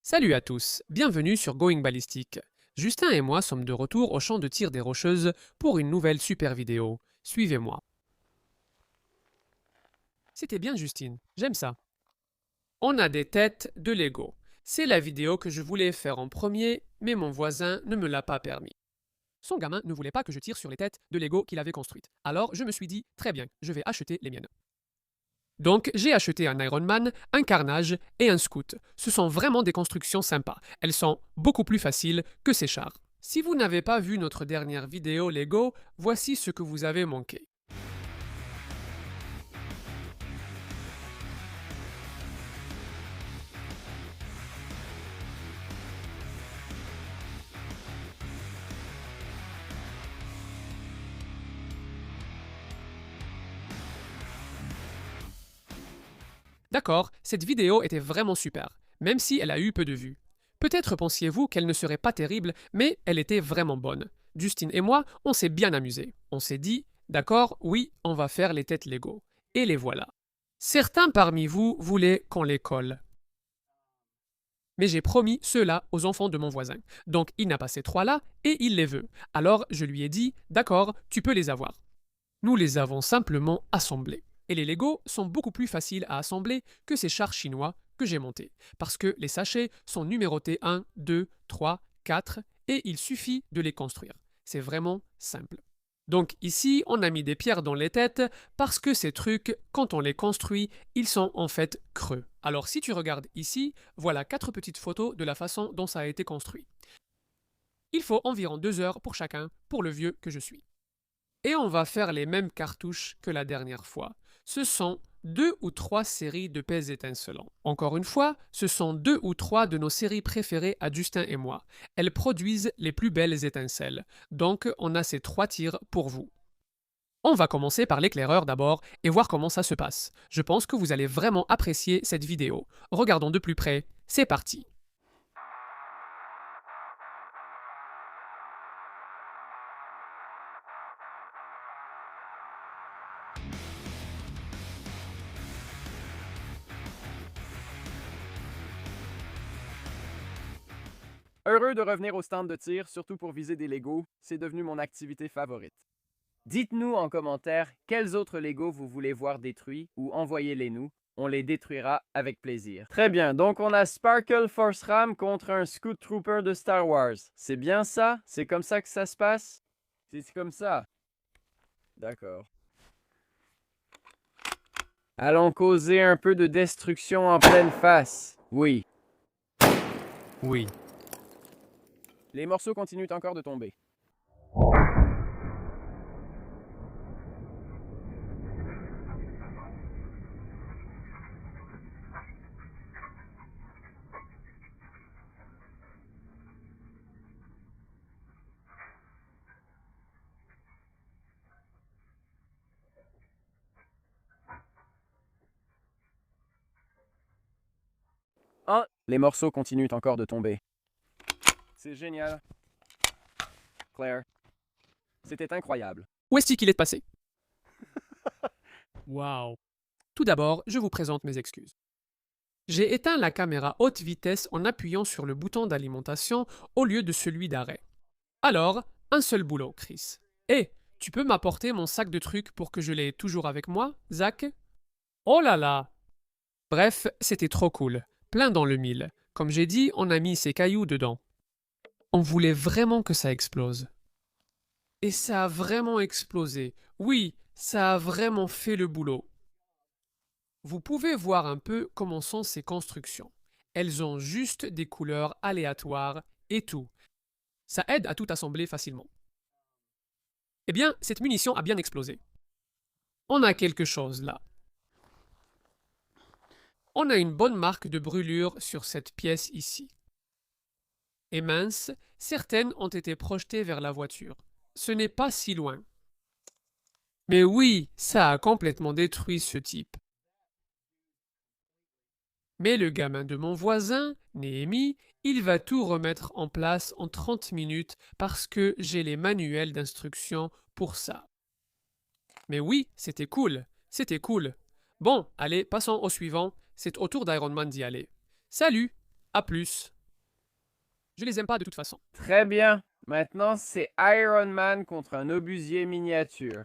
Salut à tous, bienvenue sur Going Ballistic. Justin et moi sommes de retour au champ de tir des Rocheuses pour une nouvelle super vidéo. Suivez-moi. C'était bien Justine, j'aime ça. On a des têtes de Lego. C'est la vidéo que je voulais faire en premier, mais mon voisin ne me l'a pas permis. Son gamin ne voulait pas que je tire sur les têtes de Lego qu'il avait construites. Alors je me suis dit, très bien, je vais acheter les miennes. Donc j'ai acheté un Iron Man, un Carnage et un Scout. Ce sont vraiment des constructions sympas. Elles sont beaucoup plus faciles que ces chars. Si vous n'avez pas vu notre dernière vidéo Lego, voici ce que vous avez manqué. D'accord, cette vidéo était vraiment super, même si elle a eu peu de vues. Peut-être pensiez-vous qu'elle ne serait pas terrible, mais elle était vraiment bonne. Justine et moi, on s'est bien amusés. On s'est dit, d'accord, oui, on va faire les têtes Lego. Et les voilà. Certains parmi vous voulaient qu'on les colle. Mais j'ai promis ceux-là aux enfants de mon voisin. Donc il n'a pas ces trois-là et il les veut. Alors je lui ai dit, d'accord, tu peux les avoir. Nous les avons simplement assemblés. Et les Legos sont beaucoup plus faciles à assembler que ces chars chinois que j'ai montés, parce que les sachets sont numérotés 1, 2, 3, 4, et il suffit de les construire. C'est vraiment simple. Donc ici, on a mis des pierres dans les têtes, parce que ces trucs, quand on les construit, ils sont en fait creux. Alors si tu regardes ici, voilà 4 petites photos de la façon dont ça a été construit. Il faut environ 2 heures pour chacun, pour le vieux que je suis. Et on va faire les mêmes cartouches que la dernière fois. Ce sont 2 ou 3 séries de pèse étincelants. Encore une fois, ce sont 2 ou 3 de nos séries préférées à Justin et moi. Elles produisent les plus belles étincelles. Donc on a ces 3 tirs pour vous. On va commencer par l'éclaireur d'abord et voir comment ça se passe. Je pense que vous allez vraiment apprécier cette vidéo. Regardons de plus près. C'est parti. Heureux de revenir au stand de tir, surtout pour viser des Legos, c'est devenu mon activité favorite. Dites-nous en commentaire quels autres Legos vous voulez voir détruits ou envoyez-les nous, on les détruira avec plaisir. Très bien, donc on a Sparkle Force Ram contre un Scout Trooper de Star Wars. C'est bien ça? C'est comme ça que ça se passe? C'est comme ça. D'accord. Allons causer un peu de destruction en pleine face. Oui. Oui. Les morceaux continuent encore de tomber. Ah, les morceaux continuent encore de tomber. C'est génial. Claire, c'était incroyable. Où est-ce qu'il est passé? Waouh. Tout d'abord, je vous présente mes excuses. J'ai éteint la caméra haute vitesse en appuyant sur le bouton d'alimentation au lieu de celui d'arrêt. Alors, un seul boulot, Chris. Hé, tu peux m'apporter mon sac de trucs pour que je l'ai toujours avec moi, Zach? Oh là là! Bref, c'était trop cool, plein dans le mille. Comme j'ai dit, on a mis ces cailloux dedans. On voulait vraiment que ça explose. Et ça a vraiment explosé. Oui, ça a vraiment fait le boulot. Vous pouvez voir un peu comment sont ces constructions. Elles ont juste des couleurs aléatoires et tout. Ça aide à tout assembler facilement. Eh bien, cette munition a bien explosé. On a quelque chose là. On a une bonne marque de brûlure sur cette pièce ici. Et mince, certaines ont été projetées vers la voiture. Ce n'est pas si loin. Mais oui, ça a complètement détruit ce type. Mais le gamin de mon voisin, Néhémie, il va tout remettre en place en 30 minutes parce que j'ai les manuels d'instruction pour ça. Mais oui, c'était cool, c'était cool. Bon, allez, passons au suivant, c'est au tour d'Iron Man d'y aller. Salut, à plus. Je les aime pas de toute façon. Très bien. Maintenant, c'est Iron Man contre un obusier miniature.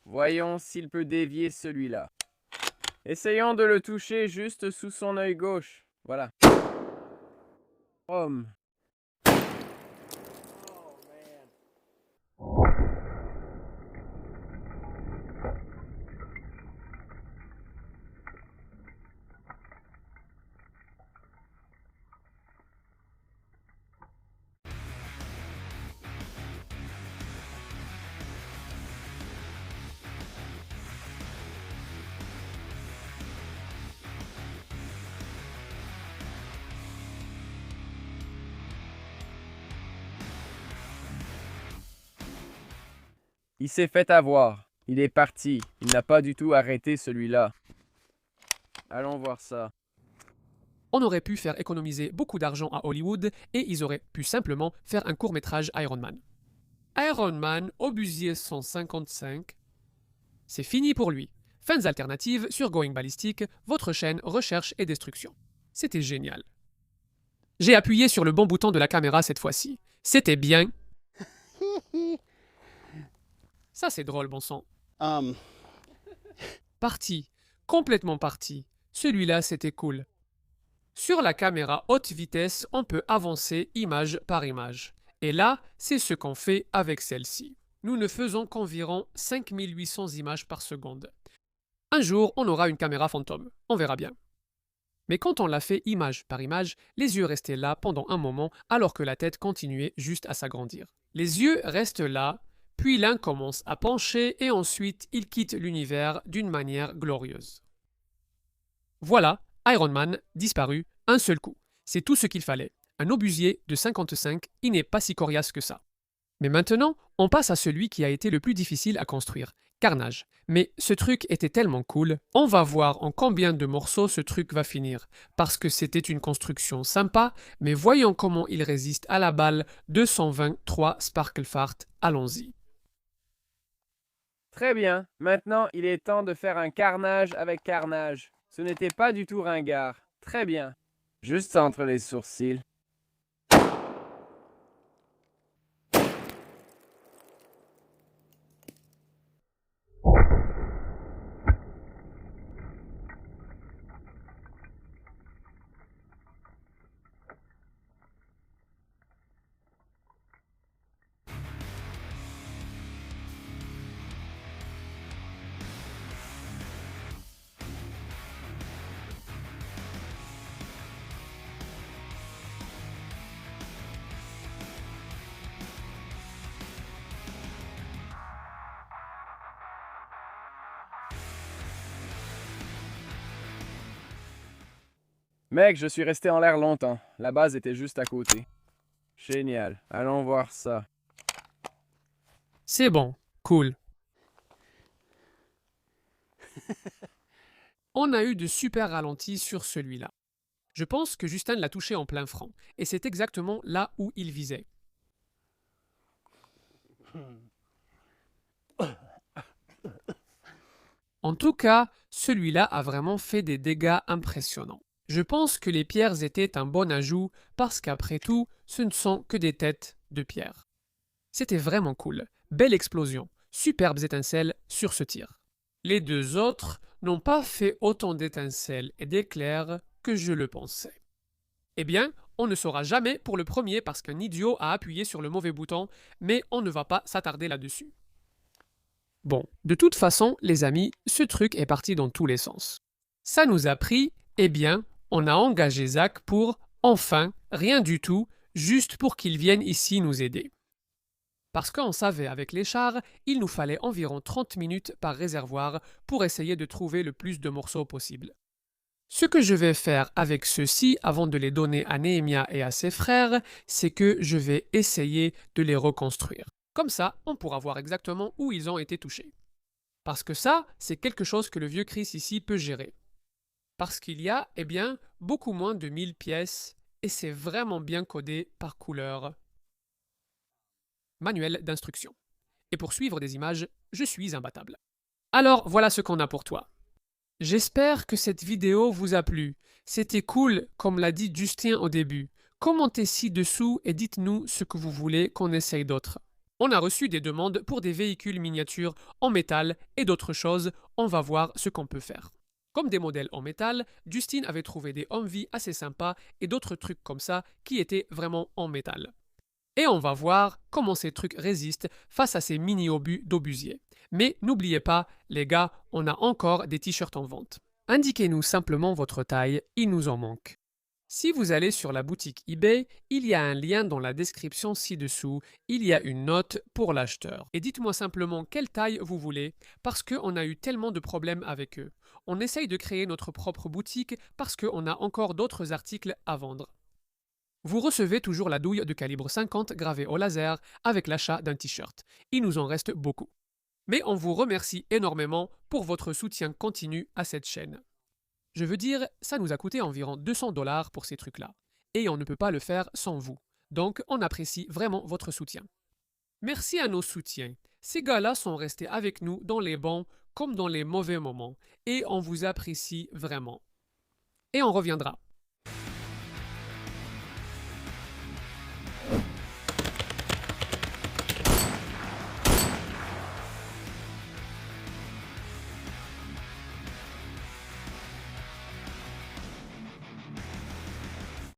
Voyons s'il peut dévier celui-là. Essayons de le toucher juste sous son œil gauche. Voilà. Homme. Il s'est fait avoir. Il est parti. Il n'a pas du tout arrêté celui-là. Allons voir ça. On aurait pu faire économiser beaucoup d'argent à Hollywood et ils auraient pu simplement faire un court-métrage Iron Man. Iron Man, obusier 155. C'est fini pour lui. Fins alternatives sur Going Ballistic, votre chaîne recherche et destruction. C'était génial. J'ai appuyé sur le bon bouton de la caméra cette fois-ci. C'était bien. Ça c'est drôle, bon sang. Parti. Complètement parti. Celui-là c'était cool. Sur la caméra haute vitesse, on peut avancer image par image. Et là, c'est ce qu'on fait avec celle-ci. Nous ne faisons qu'environ 5800 images par seconde. Un jour, on aura une caméra fantôme. On verra bien. Mais quand on l'a fait image par image, les yeux restaient là pendant un moment alors que la tête continuait juste à s'agrandir. Les yeux restent là, puis l'un commence à pencher et ensuite il quitte l'univers d'une manière glorieuse. Voilà, Iron Man disparu, un seul coup. C'est tout ce qu'il fallait. Un obusier de 55, il n'est pas si coriace que ça. Mais maintenant, on passe à celui qui a été le plus difficile à construire, Carnage. Mais ce truc était tellement cool, on va voir en combien de morceaux ce truc va finir, parce que c'était une construction sympa, mais voyons comment il résiste à la balle 223 Sparklefart, allons-y. Très bien. Maintenant, il est temps de faire un carnage avec carnage. Ce n'était pas du tout ringard. Très bien. Juste entre les sourcils. Mec, je suis resté en l'air longtemps. La base était juste à côté. Génial. Allons voir ça. C'est bon, cool. On a eu de super ralentis sur celui-là. Je pense que Justin l'a touché en plein franc, et c'est exactement là où il visait. En tout cas, celui-là a vraiment fait des dégâts impressionnants. Je pense que les pierres étaient un bon ajout parce qu'après tout, ce ne sont que des têtes de pierre. C'était vraiment cool. Belle explosion. Superbes étincelles sur ce tir. Les deux autres n'ont pas fait autant d'étincelles et d'éclairs que je le pensais. Eh bien, on ne saura jamais pour le premier parce qu'un idiot a appuyé sur le mauvais bouton, mais on ne va pas s'attarder là-dessus. Bon, de toute façon, les amis, ce truc est parti dans tous les sens. Ça nous a pris, eh bien, on a engagé Zach pour, enfin, rien du tout, juste pour qu'il vienne ici nous aider. Parce qu'on savait avec les chars, il nous fallait environ 30 minutes par réservoir pour essayer de trouver le plus de morceaux possible. Ce que je vais faire avec ceux-ci avant de les donner à Nehemia et à ses frères, c'est que je vais essayer de les reconstruire. Comme ça, on pourra voir exactement où ils ont été touchés. Parce que ça, c'est quelque chose que le vieux Chris ici peut gérer. Parce qu'il y a, eh bien, beaucoup moins de 1000 pièces et c'est vraiment bien codé par couleur. Manuel d'instruction. Et pour suivre des images, je suis imbattable. Alors voilà ce qu'on a pour toi. J'espère que cette vidéo vous a plu. C'était cool, comme l'a dit Justin au début. Commentez ci-dessous et dites-nous ce que vous voulez qu'on essaye d'autre. On a reçu des demandes pour des véhicules miniatures en métal et d'autres choses, on va voir ce qu'on peut faire. Comme des modèles en métal, Justine avait trouvé des Humvee assez sympas et d'autres trucs comme ça qui étaient vraiment en métal. Et on va voir comment ces trucs résistent face à ces mini-obus d'obusier. Mais n'oubliez pas, les gars, on a encore des t-shirts en vente. Indiquez-nous simplement votre taille, il nous en manque. Si vous allez sur la boutique eBay, il y a un lien dans la description ci-dessous, il y a une note pour l'acheteur. Et dites-moi simplement quelle taille vous voulez, parce qu'on a eu tellement de problèmes avec eux. On essaye de créer notre propre boutique parce qu'on a encore d'autres articles à vendre. Vous recevez toujours la douille de calibre 50 gravée au laser avec l'achat d'un t-shirt. Il nous en reste beaucoup. Mais on vous remercie énormément pour votre soutien continu à cette chaîne. Je veux dire, ça nous a coûté environ 200 $ pour ces trucs-là. Et on ne peut pas le faire sans vous. Donc, on apprécie vraiment votre soutien. Merci à nos soutiens. Ces gars-là sont restés avec nous dans les bons comme dans les mauvais moments. Et on vous apprécie vraiment. Et on reviendra.